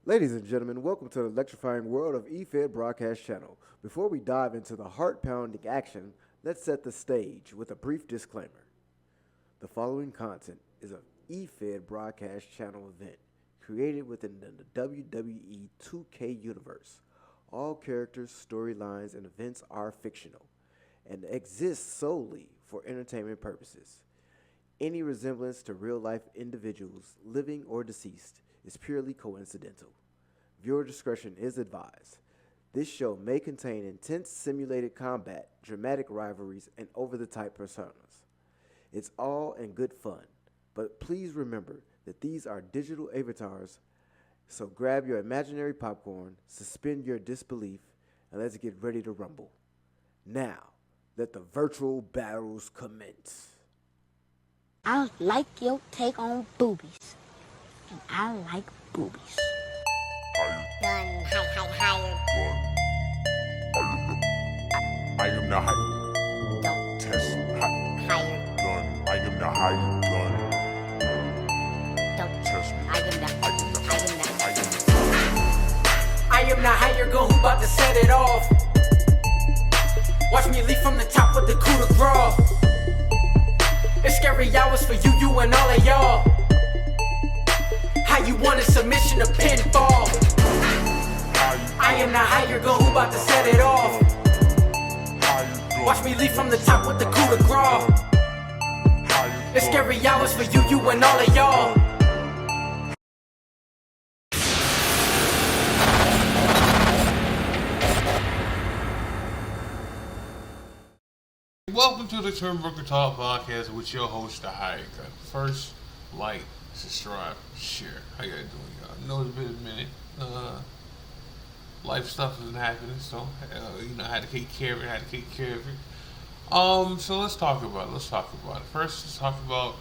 Ladies and gentlemen, welcome to the electrifying world of EFED Broadcast Channel. Before we dive into the heart-pounding action, let's set the stage with a brief disclaimer. The following content is an EFED Broadcast Channel event created within the WWE 2K universe. All characters, storylines, and events are fictional and exist solely for entertainment purposes. Any resemblance to real-life individuals, living or deceased, is purely coincidental. Viewer discretion is advised. This show may contain intense simulated combat, dramatic rivalries, and over-the-top personas. It's all in good fun, but please remember that these are digital avatars, so grab your imaginary popcorn, suspend your disbelief, and let's get ready to rumble. Now, let the virtual battles commence. I like your take on boobies. And I like boobies. Gun, higher. I am the higher. Don't Test higher. gun. I am the higher gun. Don't Test me. I am the I am the I am the higher gun who bout to set it off. Watch me leap from the top with the coup de grace. It's scary hours for you and all of y'all. How you want a submission to pinfall? I am the higher gun who bout to set it off. Watch me leap from the top with the coup de grace. It's scary hours for you and all of y'all. Welcome to the TurnBuckle Talk podcast with your host, the Higher Cut. First, like, subscribe, share. How y'all doing, y'all? I know it's been a minute. Life stuff isn't happening, so I had to take care of it. So let's talk about it. First, let's talk about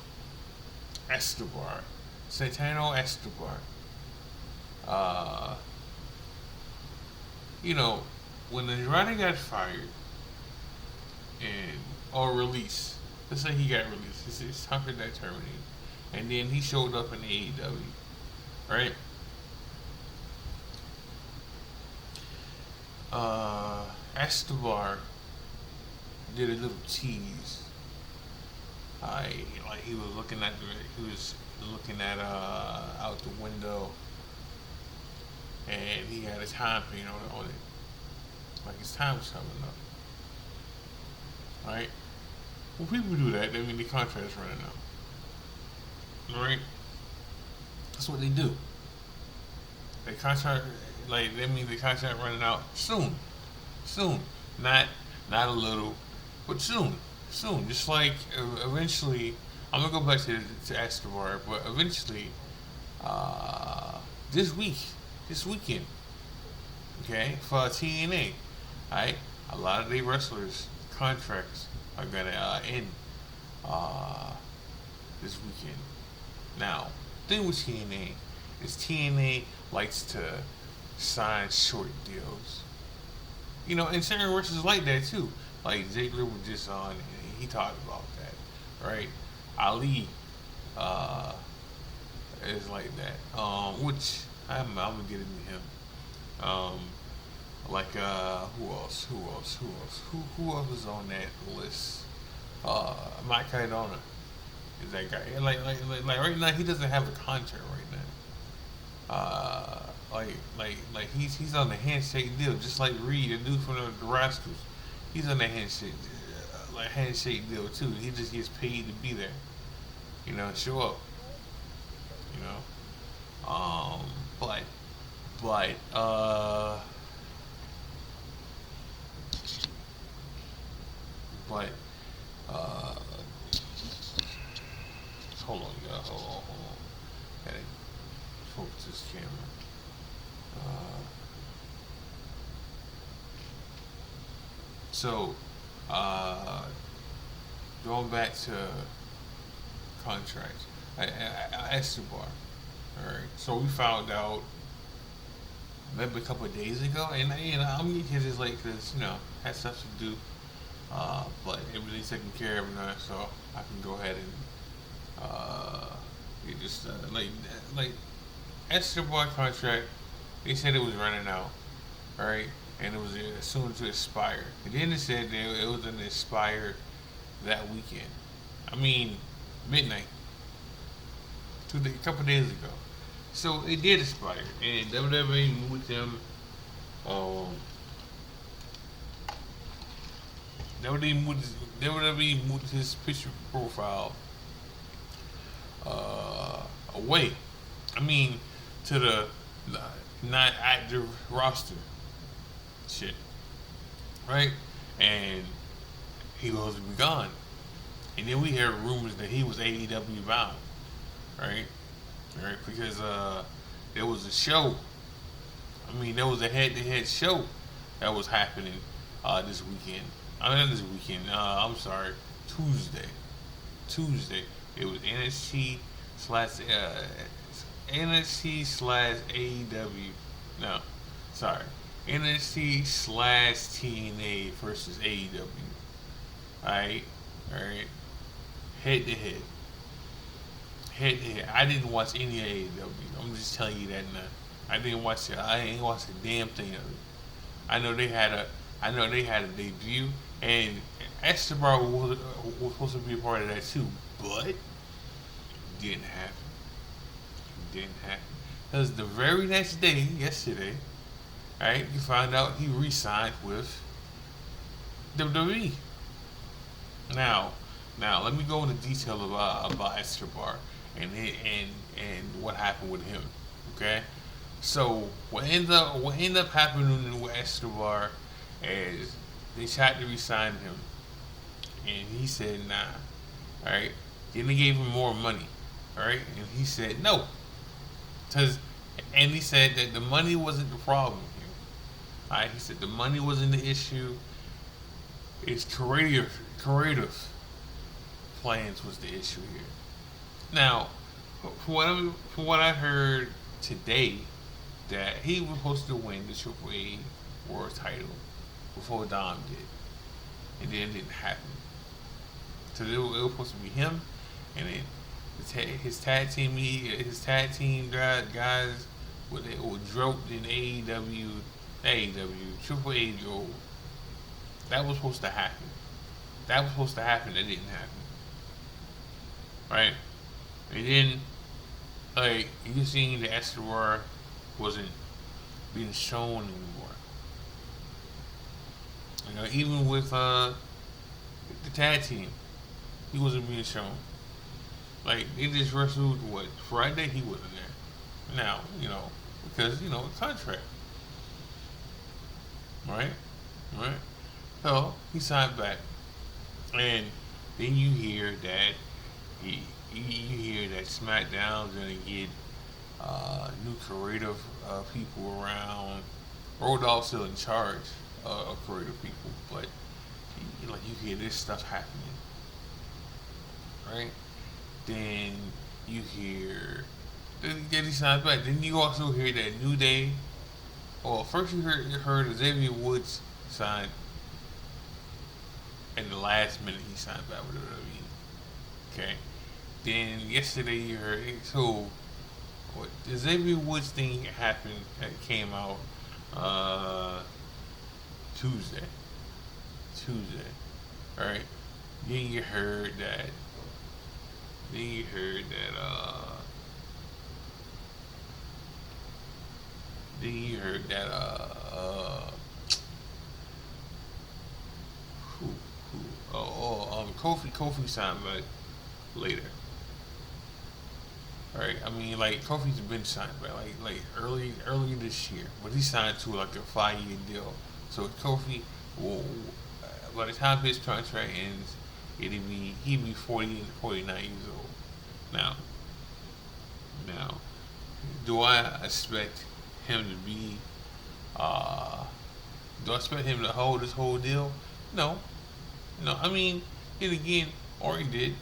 Escobar, Santos Escobar. When the runner got fired or released, let's say he got released. His contract got terminated, and then he showed up in AEW, right? Escobar did a little tease. He was looking at out the window, and he had a time frame on it, like his time was coming up. Right? When people do that, that means the contract is running out. Right? That's what they do. The contract, that means the contract running out soon. Not a little, but soon. Just like eventually, I'm gonna go back to Escobar, but eventually, this weekend, okay, for TNA, right? A lot of the wrestlers' contracts are gonna end this weekend. Now, the thing with TNA is TNA likes to sign short deals. And certain wrestlers like that too. Like Ziggler was just on, and he talked about that, right? Ali is like that, which I'm gonna get into him. Who else is on that list? Mike Cardona is that guy. Like right now he doesn't have a contract right now. He's on the handshake deal, just like Reed, the dude from the Rascals. He's on that handshake deal too. He just gets paid to be there. Show up. But hold on, y'all. Hold on. Gotta focus this camera. Going back to contracts, Escobar. All right. So we found out maybe a couple of days ago, and I'm getting this late because had stuff to do. But everything's taken care of now, so I can go ahead and get this like Escobar contract They said it was running out, right? And it was soon to expire. And then it said that it was going to expire that weekend. I mean, midnight. A couple days ago. So it did expire. And WWE moved them. WWE moved his picture profile away. I mean, to the not active roster shit, right? And he was to be gone. And then we heard rumors that he was AEW bound, right? Right? Because there was a show. I mean, there was a head-to-head show that was happening this weekend. I mean, not this weekend. I'm sorry, Tuesday. It was NXT slash AEW. No, sorry. NXT slash TNA versus AEW. Alright? Head to head. I didn't watch any AEW. I'm just telling you that now. I didn't watch it. I ain't watched a damn thing of it. I know they had a debut, and Escobar was supposed to be a part of that too, but it didn't happen. Because the very next day, yesterday, right, you find out he re-signed with WWE. Now, let me go into detail about Escobar and what happened with him. Okay, so what ended up happening with Escobar is they tried to re-sign him, and he said nah. All right, then they gave him more money. All right, and he said no. And he said that the money wasn't the problem here. All right, he said the money wasn't the issue. It's creative plans was the issue here. Now, from what I heard today, that he was supposed to win the AAA World Title before Dom did, and then it didn't happen. So it was supposed to be him, and then his tag team guys were droped in AEW, AAA. That was supposed to happen. That didn't happen. Right? And then, like, you seen the Escobar wasn't being shown anymore. You know, even with the tag team, he wasn't being shown. Like, they just wrestled, Friday? He wasn't there. Now, because, contract. Right? So, he signed back. And then you hear that SmackDown's gonna get new creative people around. Road Dogg's still in charge of creative people, but you hear this stuff happening, right? Then you hear then he signs back. Then you also hear that New Day. Well, first you heard Xavier Woods signed. At the last minute, he signed back with WWE. Okay. Then yesterday you heard the Xavier Woods thing happened. That came out Tuesday. All right. Then you heard that. Kofi signed back later. Alright, I mean, like, Kofi's been signed back, like early this year, but he signed to like a 5-year deal. So Kofi will, by the time his contract ends, he'll be 40, 49 years old. Now, do I expect him to be? Do I expect him to hold this whole deal? No. I mean, then again, Orton did.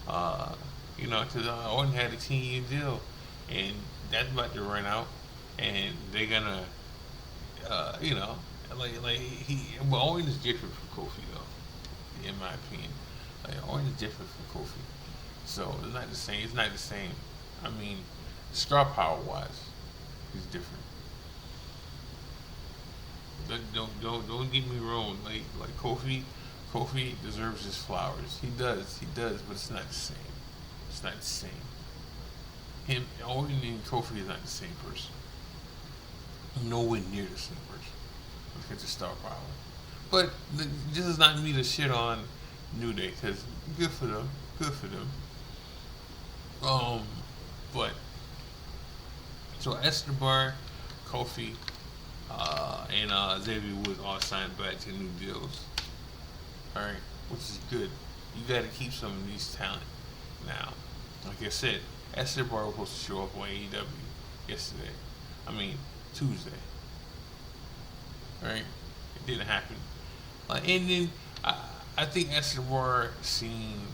Because Orton had a 10-year deal, and that's about to run out, and they're gonna, but Orton is different from Kofi though, in my opinion. Like, Orton is different from Kofi, so it's not the same. I mean, Star power wise, he's different. Don't get me wrong. Like Kofi deserves his flowers. He does, but it's not the same. It's not the same. Orton and Kofi is not the same person. Nowhere near the same person. Look at the star power. But this is not me to shit on New Day, because good for them. Good for them. But so Escobar, Kofi, and Xavier Woods all signed back to new deals. Alright, which is good. You gotta keep some of these talent. Now, like I said, Escobar was supposed to show up on AEW yesterday. Tuesday. Alright? It didn't happen. And then I think Escobar seen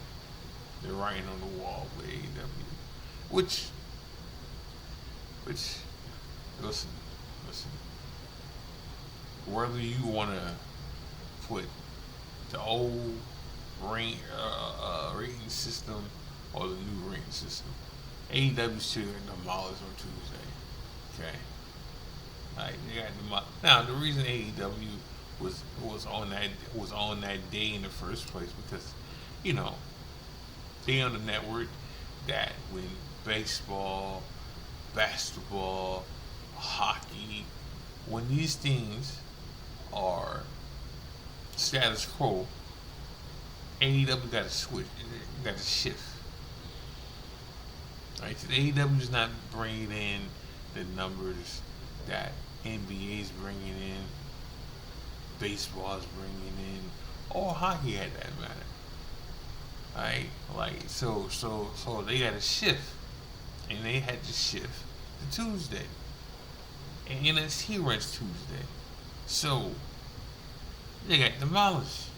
the writing on the wall with AEW. Which listen. Whether you wanna put the old rating system or the new rating system, AEW's still gonna demolish on Tuesday. Okay. Like they got demolished. Now the reason AEW was on that day in the first place because, they on the network that when baseball, basketball, hockey, when these things are status quo, AEW got to switch, got to shift. Right? So the AEW is not bringing in the numbers that NBA's bringing in, baseball's bringing in, or hockey at that matter. Right? So they got to shift, and they had to shift to Tuesday, and NXT runs Tuesday, so they got demolished.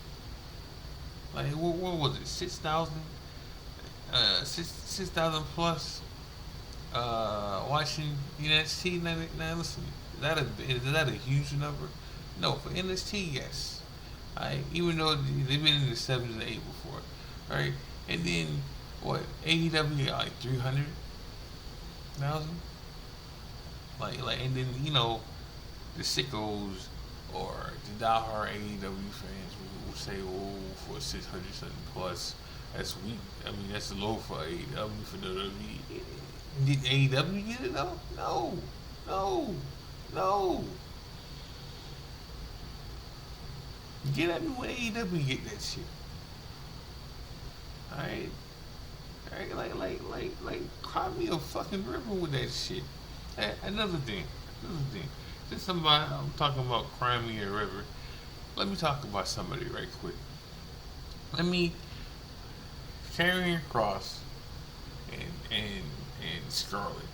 Like what was it? 6,000 plus watching NXT. Now listen, is that a huge number? No, for NXT, yes. Even though they've been in the 7s and 8 before, right? And then what? AEW got like 300,000. And then the sickos or the diehard AEW fans will say, "Oh, for 600 something plus, that's weak. That's low for AEW for WWE." Did AEW get it though? No. Get at me when AEW get that shit. Alright, cry me a fucking river with that shit. Another thing. Since I'm talking about crying me a river, let me talk about somebody right quick. Karrion Kross and Scarlett,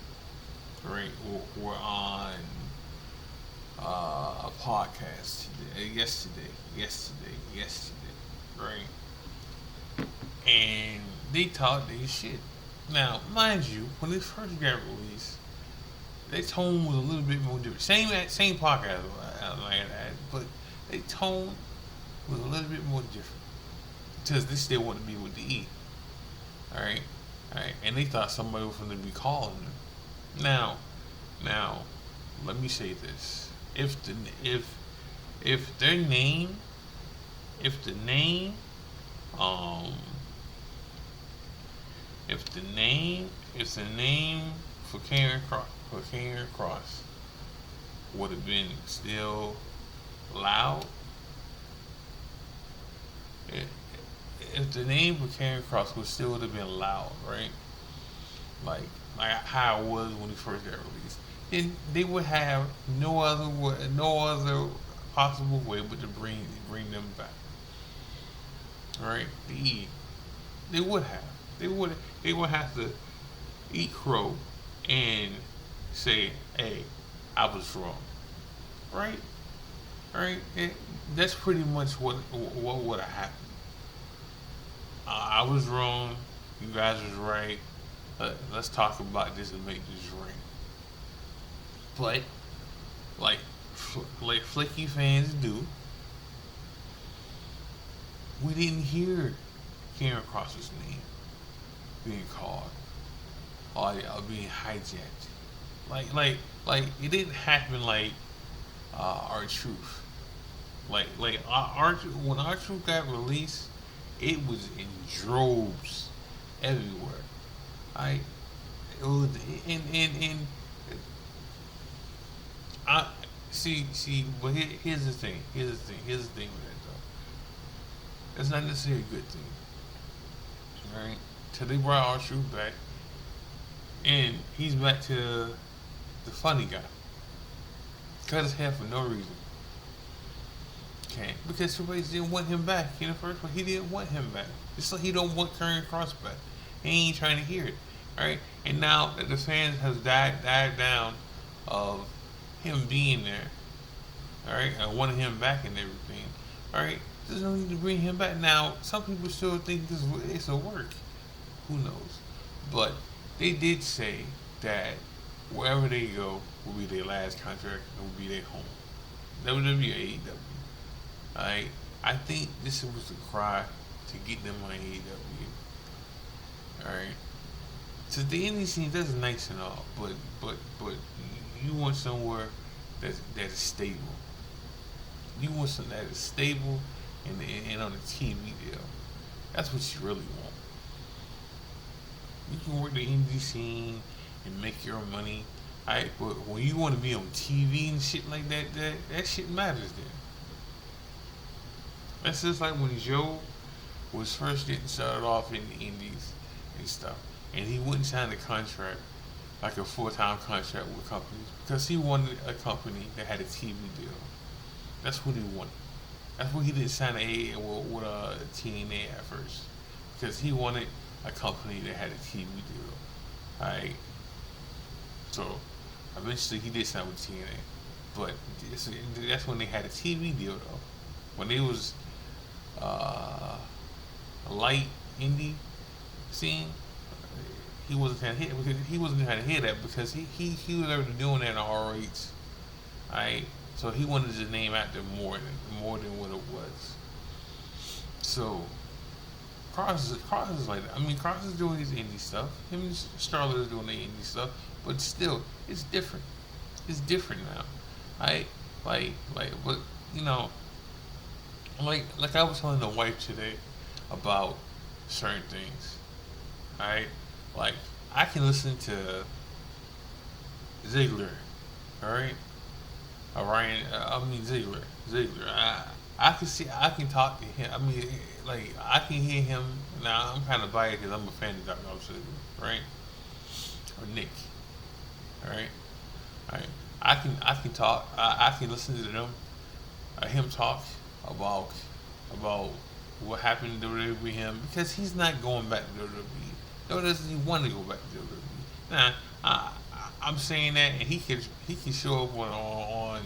right, were on a podcast yesterday, right? And they talked their shit. Now, mind you, when this first got released, their tone was a little bit more different. Same podcast, but their tone was a little bit more different because they still want to be with the E. All right, and they thought somebody was going to be calling them. Now, let me say this: if the name for Karrion Kross would have been still loud. If the name for Karrion Kross would still have been loud, right? Like how it was when he first got released, then they would have no other possible way but to bring them back. Right? They would have to eat crow and say, "Hey, I was wrong." Right? That's pretty much what would have happened. I was wrong. You guys was right. Let's talk about this and make this right. But like flicky fans do, we didn't hear Karrion Kross's name being called. are being hijacked. Like it didn't happen like our truth. Our when our truth got released, it was in droves everywhere. I it was in I but here's the thing. Here's the thing with that though. It's not necessarily a good thing. Right? Till they brought our truth back, and he's back to the funny guy. Cut his hair for no reason. Okay, because Triple H didn't want him back in the first place. He didn't want him back. Just like he don't want Karrion Kross back. He ain't trying to hear it. Alright? And now that the fans have died down of him being there. Alright? I wanted him back and everything. Alright? There's no need to bring him back. Now, some people still think it's a work. Who knows? But they did say that wherever they go will be their last contract and will be their home. WWE, AEW. Alright? I think this was a cry to get them on AEW. Alright? So the indie scene, that's nice and all, but you want somewhere that is stable. You want something that is stable and on a TV deal. That's what you really want. You can work the indie scene and make your money. Alright, but when you want to be on TV and shit like that shit matters then. That's just like when Joe was first getting started off in the indies and stuff, and he wouldn't sign a contract, like a full-time contract with companies, because he wanted a company that had a TV deal. That's what he wanted. That's why he didn't sign with TNA at first, because he wanted a company that had a TV deal. Alright, so eventually he did sign with TNA, but that's when they had a TV deal though. When they was a light indie scene, he wasn't trying to hear that because he was already doing that in ROH. Alright, so he wanted his name out there more than what it was. So Cross is like that. I mean, Cross is doing his indie stuff. Him and Starlet is doing their indie stuff, but still, it's different. It's different now. But you know, like I was telling the wife today about certain things. Alright, like I can listen to Ziggler. Alright, Ziggler. I can talk to him. I mean, like I can hear him. Now I'm kind of biased because I'm a fan of Dr. Ziggler, right? Or Nick. Alright. I can talk. I can listen to them. Him talk about what happened to WWE with him, because he's not going back to WWE. Nor does he want to go back to WWE. Now, I'm saying that, and he can show up on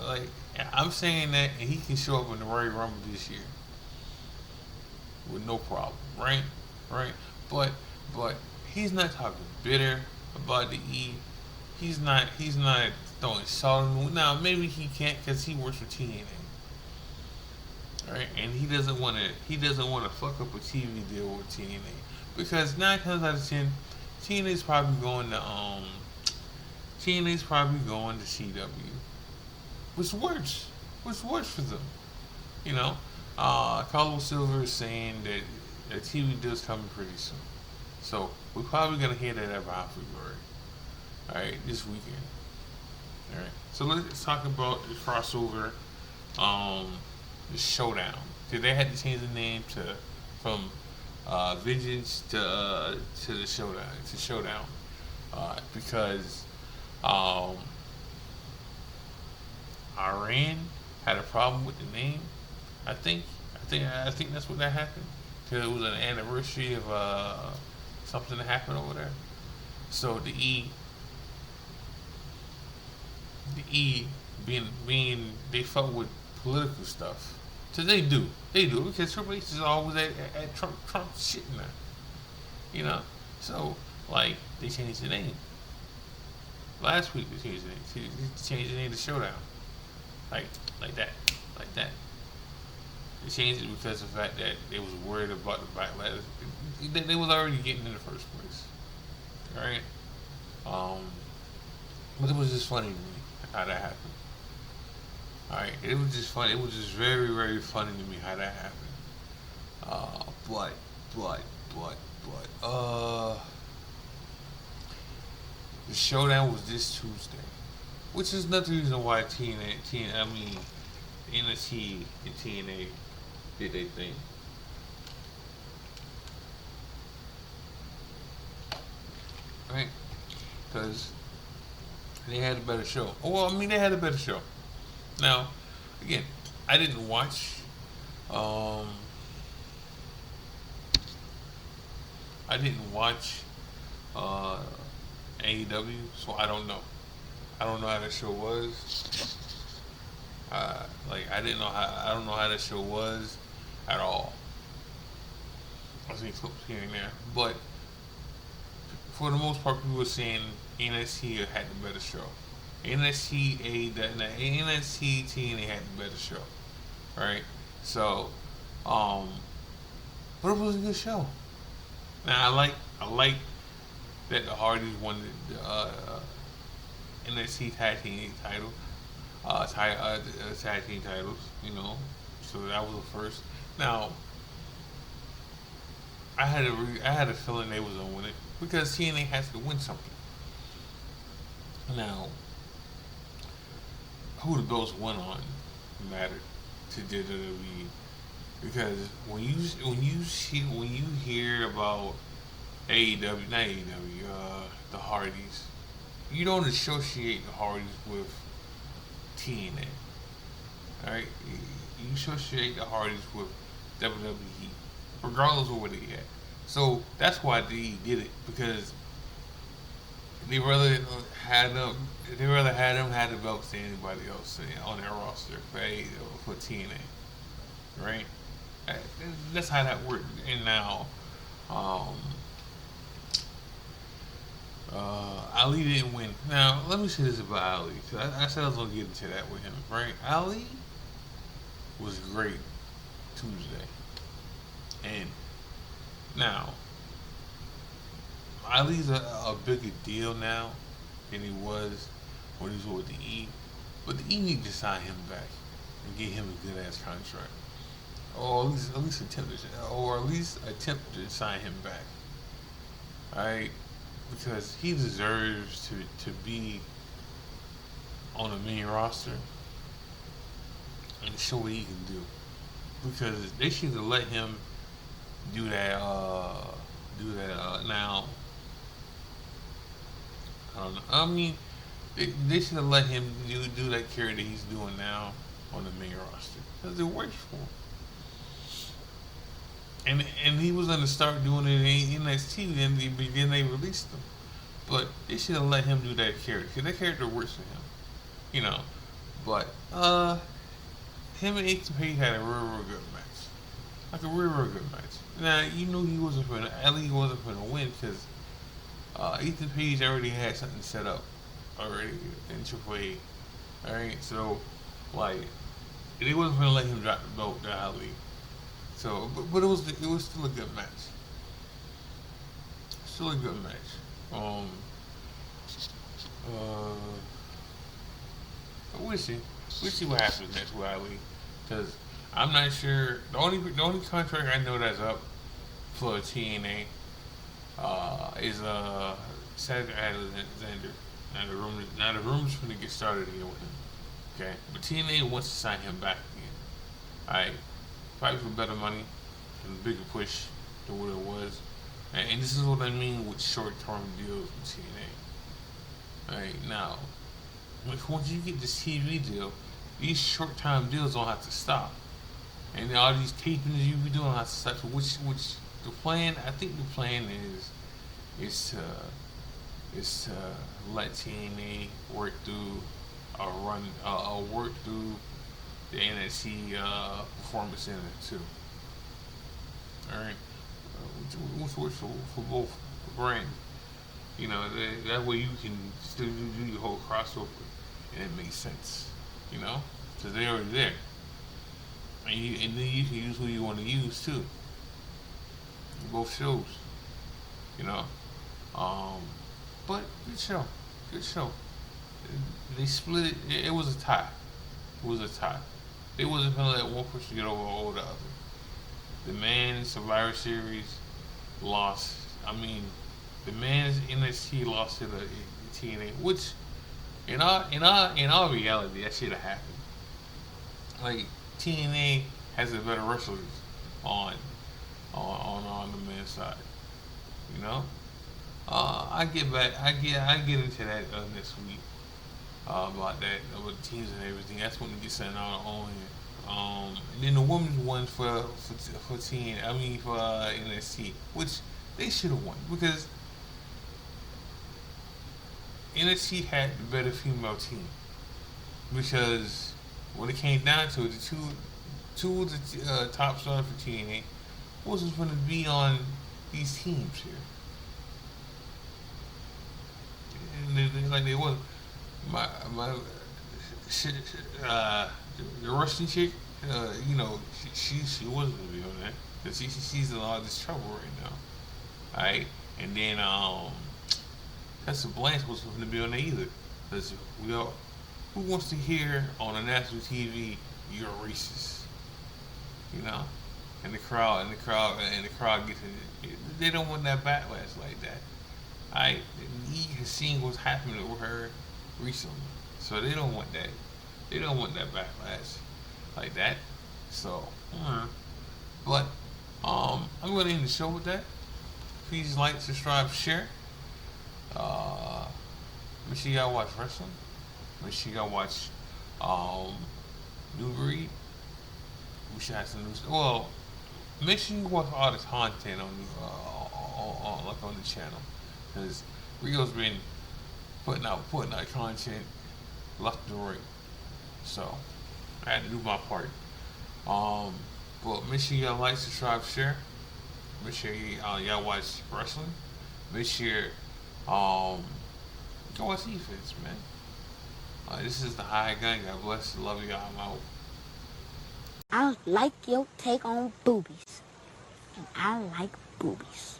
like I'm saying that, and he can show up in the Royal Rumble this year with no problem, right? But he's not talking bitter about the E. He's not throwing salt in the wound. Now maybe he can't because he works for TNA, right? And he doesn't want to fuck up a TV deal with TNA, because 9 times out of 10, TNA's probably going to CW. What's worse for them, you know? Carlos Silver is saying that a TV deal's coming pretty soon, so we're probably gonna hear that about February. All right, this weekend. All right, so let's talk about the crossover, the Showdown. Because they had to change the name from Vengeance to the Showdown. It's a Showdown because Iran had a problem with the name. I think that's what that happened. Because it was an anniversary of something that happened over there. So the E being they fuck with political stuff. So they do because Triple H is always at Trump shit now. You know? So like they changed the name. Last week they changed the name. They changed the name to Showdown. Like that. They changed it because of the fact that they was worried about the backlash. They was already getting in the first place. Alright? But it was just funny to me how that happened. Alright, it was just funny. It was just very, very funny to me how that happened. But, the showdown was this Tuesday, which is another reason why NXT and TNA did their thing. Right? Because they had a better show. Well, I mean, they had a better show. Now, again, I didn't watch. I didn't watch AEW, so I don't know. I don't know how that show was. I don't know how that show was at all. I've seen clips here and there, but for the most part, people were saying NXT had the better show. NXT TNA had the better show, right? So, but it was a good show. Now I like that the Hardys won the NXT tag team title, tag team titles. You know, so that was the first. Now, I had a feeling they was gonna win it because TNA has to win something. Now, who the belts went on mattered to WWE because when you hear about AEW, not AEW, the Hardys, you don't associate the Hardys with TNA. Alright? You associate the Hardys with WWE, regardless of where they at. So that's why they did it, because they rather had them had the belts than anybody else on their roster for TNA. Right? That's how that worked. And now, Ali didn't win. Now, let me say this about Ali, because I said I was going to get into that with him, right? Ali was great Tuesday. And now, Ali's a bigger deal now than he was when he was with the E. But the E need to sign him back and get him a good ass contract. Or at least attempt to sign him back. Alright? Because he deserves to be on the main roster and show what he can do. Because they should have let him do that now. I don't know. I mean, they should have let him do that character he's doing now on the main roster. Because it works for him. And he was gonna start doing it in NXT, then they released him. But they should have let him do that character, because that character works for him, you know. But him and Ethan Page had a real good match, like a real good match. Now you knew he wasn't gonna win, because Ethan Page already had something set up already in AAA. All right, so like they wasn't gonna let him drop the belt to Ali. So, but it was still a good match. Still a good match. We'll see what happens next with Ali, because I'm not sure. The only contract I know that's up for TNA is Cedric Alexander. Now the rumors gonna get started again with him. Okay, but TNA wants to sign him back again. Alright. Probably for better money and a bigger push than what it was. And this is what I mean with short-term deals with TNA. Alright, now, once you get this TV deal, these short-term deals don't have to stop. And all these tapings you be doing don't have to stop. So which the plan, I think the plan is to let TNA work through the NXT Performance Center too. Alright, which works for both brands. You know, that way you can still do your whole crossover and it makes sense. You know, because they're already there. and then you can use who you want to use too. Both shows, you know. Um, but good show, good show. They split it. It was a tie. It was a tie. They wasn't gonna let one person get over the other. The men's Survivor Series lost. I mean, the men's NXT lost to the TNA, which in all reality, that should have happened. Like TNA has a better wrestlers on on the men's side. You know, I get back. I get into that next week about that with the teams and everything. That's when it gets sent out on here. And then the women's one for TN. I mean for NXT, which they should have won because NXT had the better female team. Because when it came down to it, the two of the top stars for TNA wasn't going to be on these teams here. And they wasn't. My the Russian chick, you know, she wasn't gonna be on that because she's in all this trouble right now. All right, and then Tessa Blanche wasn't gonna be on there either because who wants to hear on a national TV you're a racist, you know, and the crowd gets it. They don't want that backlash like that. He has seen what's happening with her recently, so they don't want that. They don't want that backlash like that. So, but I'm going to end the show with that. Please like, subscribe, share. Make sure y'all watch wrestling. Make sure y'all watch New Breed. We should have some new stuff. Well, make sure you watch all the content on the channel, because Rio's been putting out content left and right. So I had to do my part. But make sure y'all like, subscribe, share. Make sure y'all watch wrestling. Make sure go watch defense, man. This is the High Gun. God bless. Love y'all. I'm out. I like your take on boobies. And I like boobies.